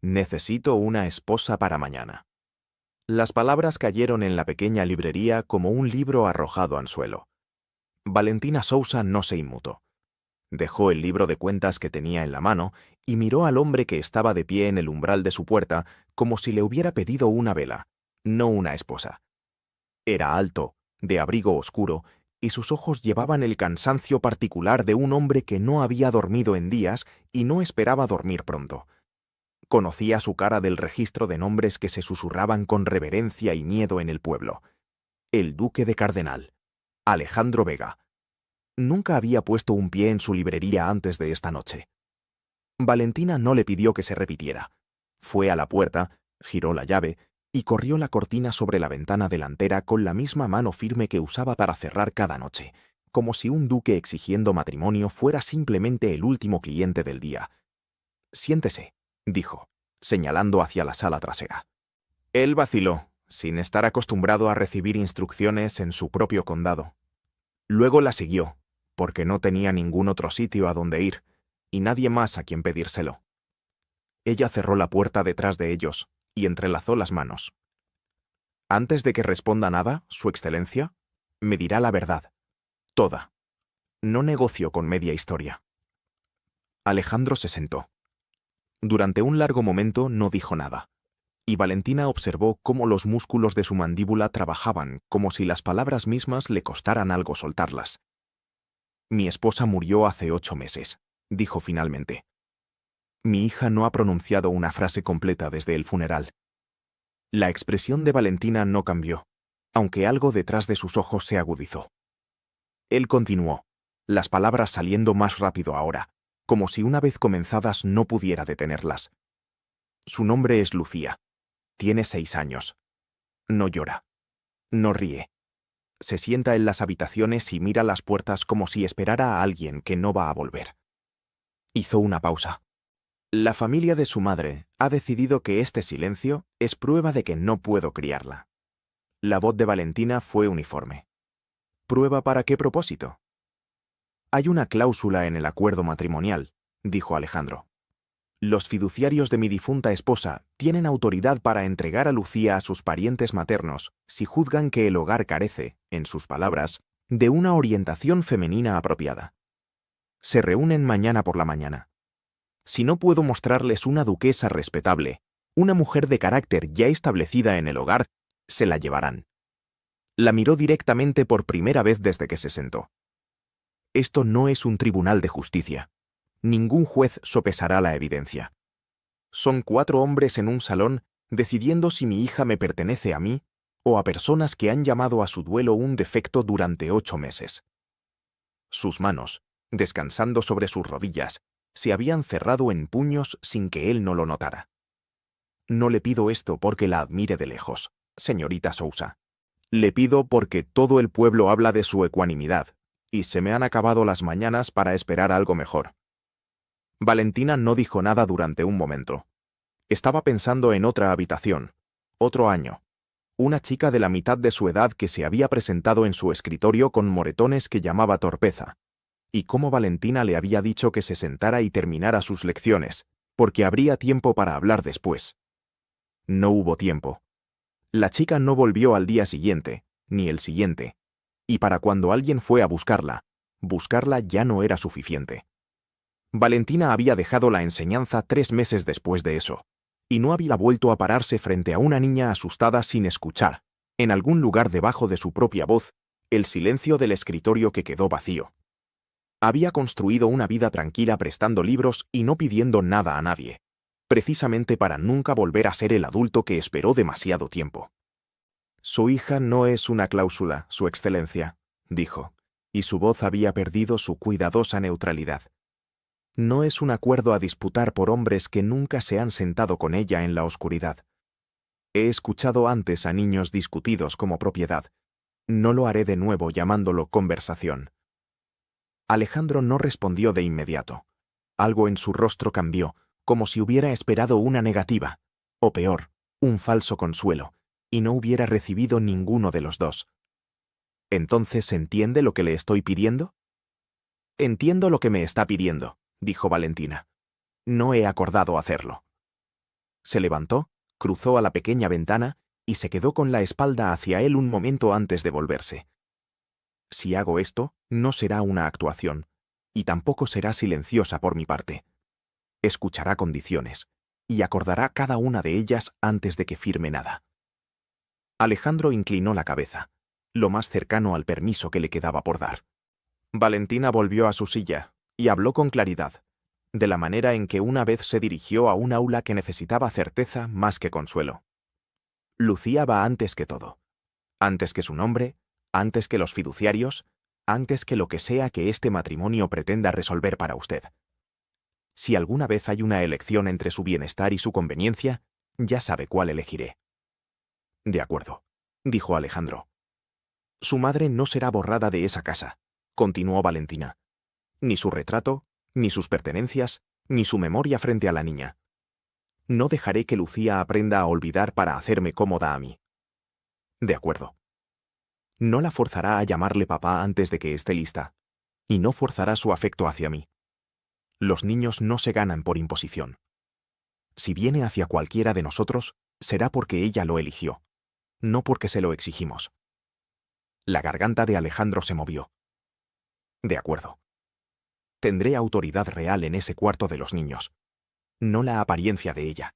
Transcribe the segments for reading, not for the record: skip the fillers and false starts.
Necesito una esposa para mañana. Las palabras cayeron en la pequeña librería como un libro arrojado al suelo. Valentina Sousa no se inmutó. Dejó el libro de cuentas que tenía en la mano y miró al hombre que estaba de pie en el umbral de su puerta como si le hubiera pedido una vela, no una esposa. Era alto, de abrigo oscuro, y sus ojos llevaban el cansancio particular de un hombre que no había dormido en días y no esperaba dormir pronto. Conocía su cara del registro de nombres que se susurraban con reverencia y miedo en el pueblo. El duque de Cardenal, Alejandro Vega. Nunca había puesto un pie en su librería antes de esta noche. Valentina no le pidió que se repitiera. Fue a la puerta, giró la llave y corrió la cortina sobre la ventana delantera con la misma mano firme que usaba para cerrar cada noche, como si un duque exigiendo matrimonio fuera simplemente el último cliente del día. «Siéntese», dijo, señalando hacia la sala trasera. Él vaciló, sin estar acostumbrado a recibir instrucciones en su propio condado. Luego la siguió, porque no tenía ningún otro sitio a donde ir, y nadie más a quien pedírselo. Ella cerró la puerta detrás de ellos y entrelazó las manos. «Antes de que responda nada, Su Excelencia, me dirá la verdad. Toda. No negocio con media historia». Alejandro se sentó. Durante un largo momento no dijo nada, y Valentina observó cómo los músculos de su mandíbula trabajaban como si las palabras mismas le costaran algo soltarlas. «Mi esposa murió hace 8 meses», dijo finalmente. Mi hija no ha pronunciado una frase completa desde el funeral. La expresión de Valentina no cambió, aunque algo detrás de sus ojos se agudizó. Él continuó, las palabras saliendo más rápido ahora, como si una vez comenzadas no pudiera detenerlas. Su nombre es Lucía. Tiene 6 años. No llora. No ríe. Se sienta en las habitaciones y mira las puertas como si esperara a alguien que no va a volver. Hizo una pausa. La familia de su madre ha decidido que este silencio es prueba de que no puedo criarla. La voz de Valentina fue uniforme. ¿Prueba para qué propósito? Hay una cláusula en el acuerdo matrimonial, dijo Alejandro. Los fiduciarios de mi difunta esposa tienen autoridad para entregar a Lucía a sus parientes maternos si juzgan que el hogar carece, en sus palabras, de una orientación femenina apropiada. Se reúnen mañana por la mañana. Si no puedo mostrarles una duquesa respetable, una mujer de carácter ya establecida en el hogar, se la llevarán. La miró directamente por primera vez desde que se sentó. Esto no es un tribunal de justicia. Ningún juez sopesará la evidencia. Son 4 hombres en un salón decidiendo si mi hija me pertenece a mí o a personas que han llamado a su duelo un defecto durante 8 meses. Sus manos, descansando sobre sus rodillas, se habían cerrado en puños sin que él no lo notara. No le pido esto porque la admire de lejos, señorita Sousa. Le pido porque todo el pueblo habla de su ecuanimidad, y se me han acabado las mañanas para esperar algo mejor. Valentina no dijo nada durante un momento. Estaba pensando en otra habitación, otro año. Una chica de la mitad de su edad que se había presentado en su escritorio con moretones que llamaba torpeza, y cómo Valentina le había dicho que se sentara y terminara sus lecciones, porque habría tiempo para hablar después. No hubo tiempo. La chica no volvió al día siguiente, ni el siguiente, y para cuando alguien fue a buscarla ya no era suficiente. Valentina había dejado la enseñanza 3 meses después de eso, y no había vuelto a pararse frente a una niña asustada sin escuchar, en algún lugar debajo de su propia voz, el silencio del escritorio que quedó vacío. Había construido una vida tranquila prestando libros y no pidiendo nada a nadie, precisamente para nunca volver a ser el adulto que esperó demasiado tiempo. «Su hija no es una cláusula, Su Excelencia», dijo, y su voz había perdido su cuidadosa neutralidad. «No es un acuerdo a disputar por hombres que nunca se han sentado con ella en la oscuridad. He escuchado antes a niños discutidos como propiedad. No lo haré de nuevo llamándolo conversación». Alejandro no respondió de inmediato. Algo en su rostro cambió, como si hubiera esperado una negativa, o peor, un falso consuelo, y no hubiera recibido ninguno de los dos. «¿Entonces entiende lo que le estoy pidiendo?» «Entiendo lo que me está pidiendo», dijo Valentina. «No he acordado hacerlo». Se levantó, cruzó a la pequeña ventana y se quedó con la espalda hacia él un momento antes de volverse. Si hago esto, no será una actuación, y tampoco será silenciosa por mi parte. Escuchará condiciones, y acordará cada una de ellas antes de que firme nada. Alejandro inclinó la cabeza, lo más cercano al permiso que le quedaba por dar. Valentina volvió a su silla, y habló con claridad, de la manera en que una vez se dirigió a un aula que necesitaba certeza más que consuelo. Lucía va antes que todo. Antes que su nombre, antes que los fiduciarios, antes que lo que sea que este matrimonio pretenda resolver para usted. Si alguna vez hay una elección entre su bienestar y su conveniencia, ya sabe cuál elegiré. De acuerdo, dijo Alejandro. Su madre no será borrada de esa casa, continuó Valentina. Ni su retrato, ni sus pertenencias, ni su memoria frente a la niña. No dejaré que Lucía aprenda a olvidar para hacerme cómoda a mí. De acuerdo. No la forzará a llamarle papá antes de que esté lista, y no forzará su afecto hacia mí. Los niños no se ganan por imposición. Si viene hacia cualquiera de nosotros, será porque ella lo eligió, no porque se lo exigimos. La garganta de Alejandro se movió. De acuerdo. Tendré autoridad real en ese cuarto de los niños, no la apariencia de ella.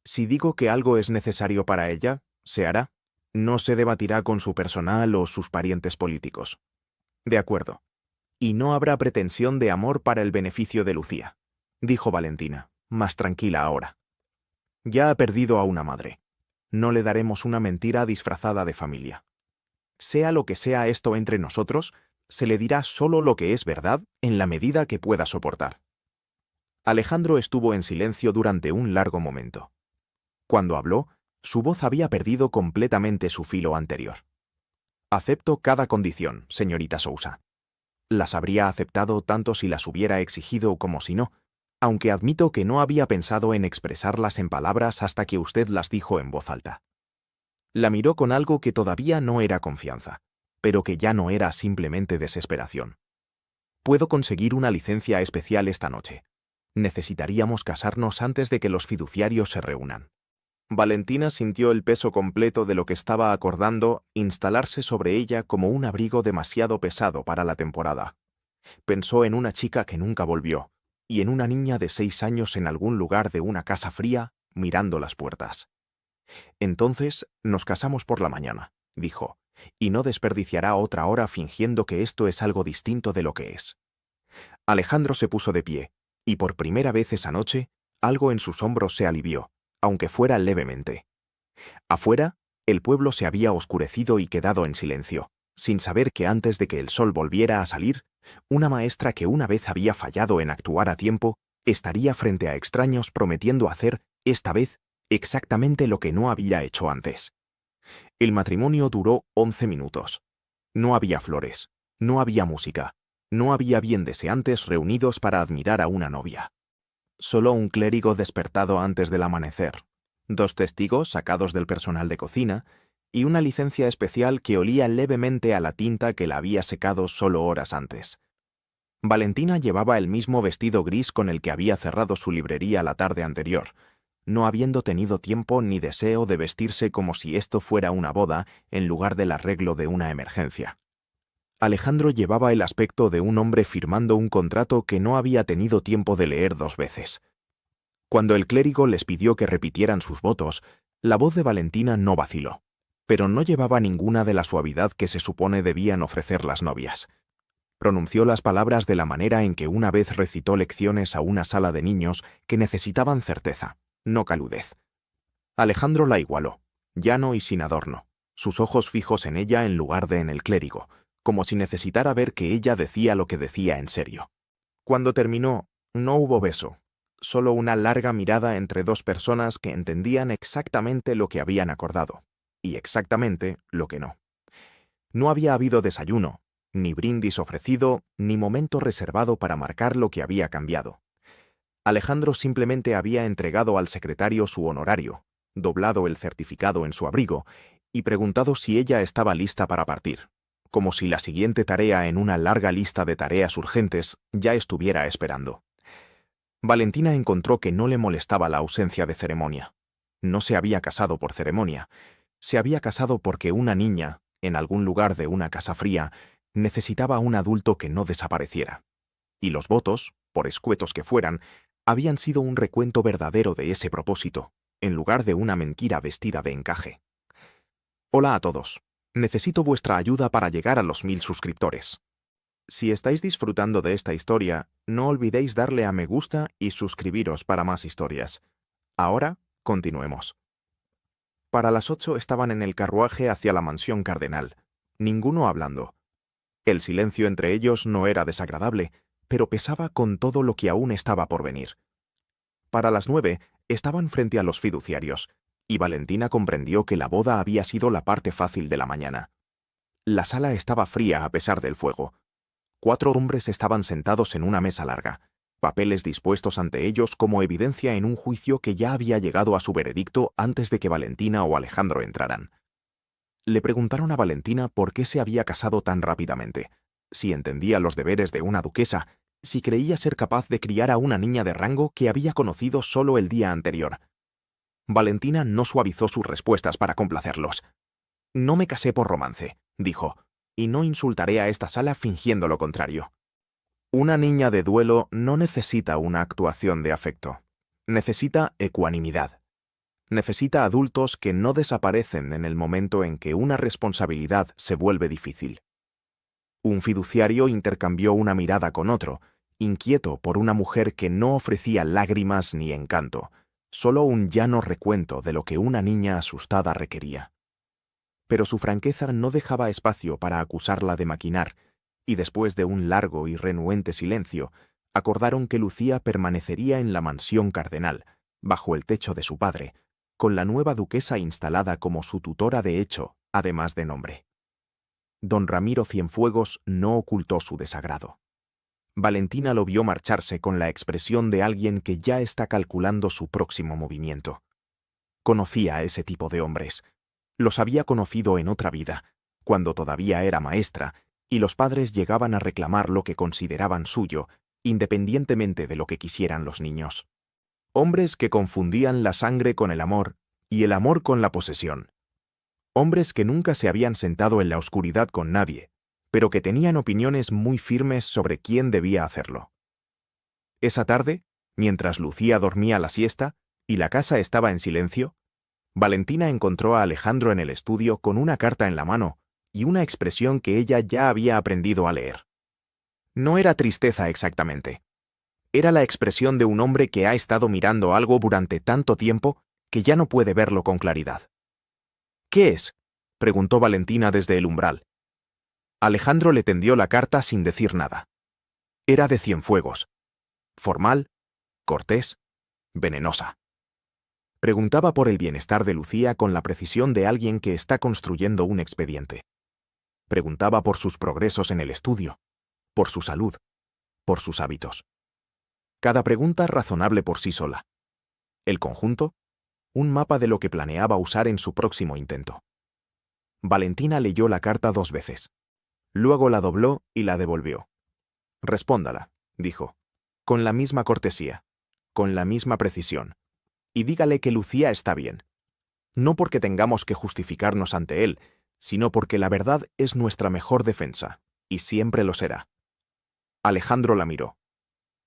Si digo que algo es necesario para ella, se hará. No se debatirá con su personal o sus parientes políticos. De acuerdo. Y no habrá pretensión de amor para el beneficio de Lucía, dijo Valentina, más tranquila ahora. Ya ha perdido a una madre. No le daremos una mentira disfrazada de familia. Sea lo que sea esto entre nosotros, se le dirá solo lo que es verdad en la medida que pueda soportar. Alejandro estuvo en silencio durante un largo momento. Cuando habló, su voz había perdido completamente su filo anterior. Acepto cada condición, señorita Sousa. Las habría aceptado tanto si las hubiera exigido como si no, aunque admito que no había pensado en expresarlas en palabras hasta que usted las dijo en voz alta. La miró con algo que todavía no era confianza, pero que ya no era simplemente desesperación. Puedo conseguir una licencia especial esta noche. Necesitaríamos casarnos antes de que los fiduciarios se reúnan. Valentina sintió el peso completo de lo que estaba acordando instalarse sobre ella como un abrigo demasiado pesado para la temporada. Pensó en una chica que nunca volvió, y en una niña de 6 años en algún lugar de una casa fría, mirando las puertas. Entonces nos casamos por la mañana, dijo, y no desperdiciará otra hora fingiendo que esto es algo distinto de lo que es. Alejandro se puso de pie, y por primera vez esa noche, algo en sus hombros se alivió, aunque fuera levemente. Afuera, el pueblo se había oscurecido y quedado en silencio, sin saber que antes de que el sol volviera a salir, una maestra que una vez había fallado en actuar a tiempo, estaría frente a extraños prometiendo hacer, esta vez, exactamente lo que no había hecho antes. El matrimonio duró 11 minutos. No había flores, no había música, no había biendeseantes reunidos para admirar a una novia. Solo un clérigo despertado antes del amanecer, 2 testigos sacados del personal de cocina y una licencia especial que olía levemente a la tinta que la había secado solo horas antes. Valentina llevaba el mismo vestido gris con el que había cerrado su librería la tarde anterior, no habiendo tenido tiempo ni deseo de vestirse como si esto fuera una boda en lugar del arreglo de una emergencia. Alejandro llevaba el aspecto de un hombre firmando un contrato que no había tenido tiempo de leer 2 veces. Cuando el clérigo les pidió que repitieran sus votos, la voz de Valentina no vaciló, pero no llevaba ninguna de la suavidad que se supone debían ofrecer las novias. Pronunció las palabras de la manera en que una vez recitó lecciones a una sala de niños que necesitaban certeza, no caludez. Alejandro la igualó, llano y sin adorno, sus ojos fijos en ella en lugar de en el clérigo, como si necesitara ver que ella decía lo que decía en serio. Cuando terminó, no hubo beso, solo una larga mirada entre 2 personas que entendían exactamente lo que habían acordado, y exactamente lo que no. No había habido desayuno, ni brindis ofrecido, ni momento reservado para marcar lo que había cambiado. Alejandro simplemente había entregado al secretario su honorario, doblado el certificado en su abrigo, y preguntado si ella estaba lista para partir, como si la siguiente tarea en una larga lista de tareas urgentes ya estuviera esperando. Valentina encontró que no le molestaba la ausencia de ceremonia. No se había casado por ceremonia. Se había casado porque una niña, en algún lugar de una casa fría, necesitaba un adulto que no desapareciera. Y los votos, por escuetos que fueran, habían sido un recuento verdadero de ese propósito, en lugar de una mentira vestida de encaje. Hola a todos. Necesito vuestra ayuda para llegar a los 1000 suscriptores. Si estáis disfrutando de esta historia, no olvidéis darle a me gusta y suscribiros para más historias. Ahora, continuemos. Para las 8 estaban en el carruaje hacia la mansión cardenal, ninguno hablando. El silencio entre ellos no era desagradable, pero pesaba con todo lo que aún estaba por venir. Para las 9 estaban frente a los fiduciarios, y Valentina comprendió que la boda había sido la parte fácil de la mañana. La sala estaba fría a pesar del fuego. 4 hombres estaban sentados en una mesa larga, papeles dispuestos ante ellos como evidencia en un juicio que ya había llegado a su veredicto antes de que Valentina o Alejandro entraran. Le preguntaron a Valentina por qué se había casado tan rápidamente, si entendía los deberes de una duquesa, si creía ser capaz de criar a una niña de rango que había conocido solo el día anterior. Valentina no suavizó sus respuestas para complacerlos. «No me casé por romance», dijo, «y no insultaré a esta sala fingiendo lo contrario». Una niña de duelo no necesita una actuación de afecto. Necesita ecuanimidad. Necesita adultos que no desaparecen en el momento en que una responsabilidad se vuelve difícil. Un fiduciario intercambió una mirada con otro, inquieto por una mujer que no ofrecía lágrimas ni encanto, solo un llano recuento de lo que una niña asustada requería. Pero su franqueza no dejaba espacio para acusarla de maquinar, y después de un largo y renuente silencio, acordaron que Lucía permanecería en la mansión cardenal, bajo el techo de su padre, con la nueva duquesa instalada como su tutora de hecho, además de nombre. Don Ramiro Cienfuegos no ocultó su desagrado. Valentina lo vio marcharse con la expresión de alguien que ya está calculando su próximo movimiento. Conocía a ese tipo de hombres. Los había conocido en otra vida, cuando todavía era maestra, y los padres llegaban a reclamar lo que consideraban suyo, independientemente de lo que quisieran los niños. Hombres que confundían la sangre con el amor y el amor con la posesión. Hombres que nunca se habían sentado en la oscuridad con nadie, pero que tenían opiniones muy firmes sobre quién debía hacerlo. Esa tarde, mientras Lucía dormía la siesta y la casa estaba en silencio, Valentina encontró a Alejandro en el estudio con una carta en la mano y una expresión que ella ya había aprendido a leer. No era tristeza exactamente. Era la expresión de un hombre que ha estado mirando algo durante tanto tiempo que ya no puede verlo con claridad. «¿Qué es?», preguntó Valentina desde el umbral. Alejandro le tendió la carta sin decir nada. Era de Cienfuegos. Formal, cortés, venenosa. Preguntaba por el bienestar de Lucía con la precisión de alguien que está construyendo un expediente. Preguntaba por sus progresos en el estudio, por su salud, por sus hábitos. Cada pregunta razonable por sí sola. El conjunto, un mapa de lo que planeaba usar en su próximo intento. Valentina leyó la carta 2 veces. Luego la dobló y la devolvió. «Respóndala», dijo, «con la misma cortesía, con la misma precisión, y dígale que Lucía está bien. No porque tengamos que justificarnos ante él, sino porque la verdad es nuestra mejor defensa, y siempre lo será». Alejandro la miró.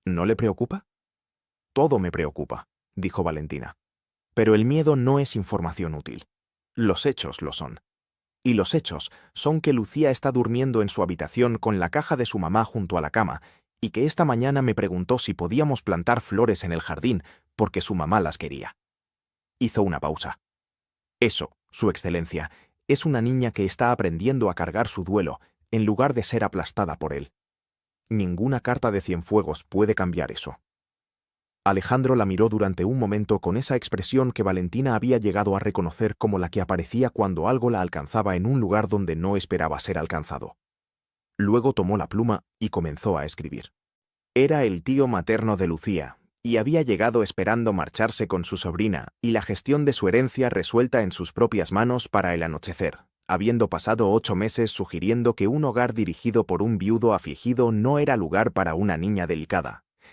«¿No le preocupa?» «Todo me preocupa», dijo Valentina. «Pero el miedo no es información útil. Los hechos lo son. Y los hechos son que Lucía está durmiendo en su habitación con la caja de su mamá junto a la cama, y que esta mañana me preguntó si podíamos plantar flores en el jardín porque su mamá las quería». Hizo una pausa. «Eso, Su Excelencia, es una niña que está aprendiendo a cargar su duelo en lugar de ser aplastada por él. Ninguna carta de Cienfuegos puede cambiar eso». Alejandro la miró durante un momento con esa expresión que Valentina había llegado a reconocer como la que aparecía cuando algo la alcanzaba en un lugar donde no esperaba ser alcanzado. Luego tomó la pluma y comenzó a escribir. Era el tío materno de Lucía, y había llegado esperando marcharse con su sobrina y la gestión de su herencia resuelta en sus propias manos para el anochecer, habiendo pasado 8 meses sugiriendo que un hogar dirigido por un viudo afligido no era lugar para una niña delicada,